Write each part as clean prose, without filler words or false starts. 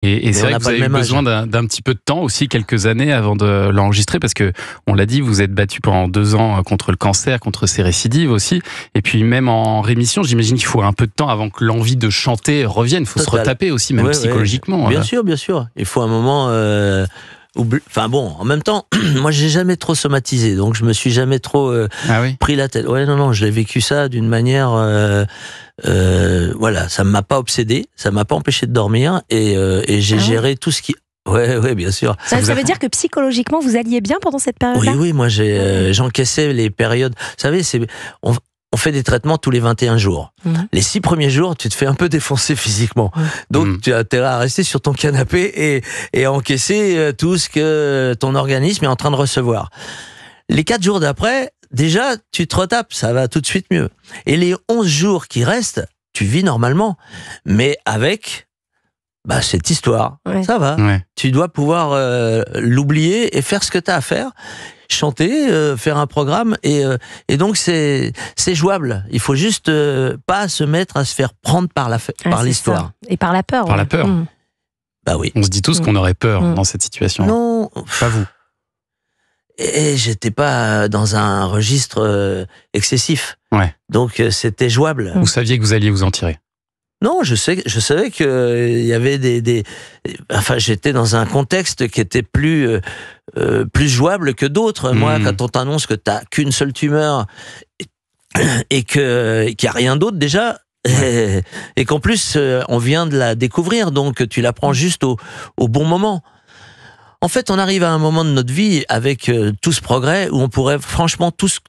Et c'est vrai que vous avez eu besoin d'un petit peu de temps aussi, quelques années avant de l'enregistrer, parce que on l'a dit, vous êtes battu pendant 2 ans contre le cancer, contre ces récidives aussi. Et puis même en rémission, j'imagine qu'il faut un peu de temps avant que l'envie de chanter revienne. Il faut se retaper aussi, même psychologiquement. Bien sûr, bien sûr. Il faut un moment... Enfin bon, en même temps, moi j'ai jamais trop somatisé, donc je me suis jamais trop pris la tête. Ouais, non, je l'ai vécu ça d'une manière... voilà, ça ne m'a pas obsédé, ça ne m'a pas empêché de dormir, et j'ai géré tout ce qui... Ouais, bien sûr. Ça veut dire que psychologiquement, vous alliez bien pendant cette période-là ? Oui, moi j'encaissais les périodes... Vous savez, on fait des traitements tous les 21 jours. Les 6 premiers jours, tu te fais un peu défoncer physiquement. Donc, tu as intérêt à rester sur ton canapé et à encaisser tout ce que ton organisme est en train de recevoir. Les 4 jours d'après, déjà, tu te retapes, ça va tout de suite mieux. Et les 11 jours qui restent, tu vis normalement. Mais avec cette histoire, ça va. Ouais. Tu dois pouvoir l'oublier et faire ce que tu as à faire. Chanter, faire un programme, et donc c'est jouable. Il faut juste pas se mettre à se faire prendre par l'histoire. Ça. Et par la peur. Par la peur. Bah oui. On se dit tous qu'on aurait peur dans cette situation. Non. Pas vous. Et j'étais pas dans un registre excessif. Ouais. Donc c'était jouable. Vous saviez que vous alliez vous en tirer. Non, je savais qu'il y avait enfin, j'étais dans un contexte qui était plus jouable que d'autres. Moi, quand on t'annonce que t'as qu'une seule tumeur et qu'il n'y a rien d'autre déjà, et qu'en plus on vient de la découvrir, donc tu la prends juste au bon moment. En fait, on arrive à un moment de notre vie avec tout ce progrès où on pourrait franchement tous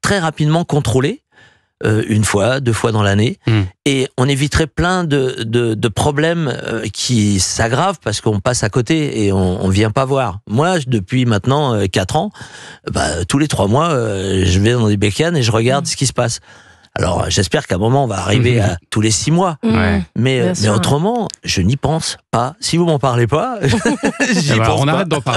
très rapidement contrôler. 1 fois, 2 fois dans l'année, et on éviterait plein de problèmes qui s'aggravent parce qu'on passe à côté et on vient pas voir. Moi, depuis maintenant 4 ans, tous les 3 mois, je vais dans des bécanes et je regarde ce qui se passe. Alors, j'espère qu'à un moment, on va arriver à tous les 6 mois. Mais autrement, je n'y pense pas. Si vous m'en parlez pas, j'y pense pas. On arrête d'en parler.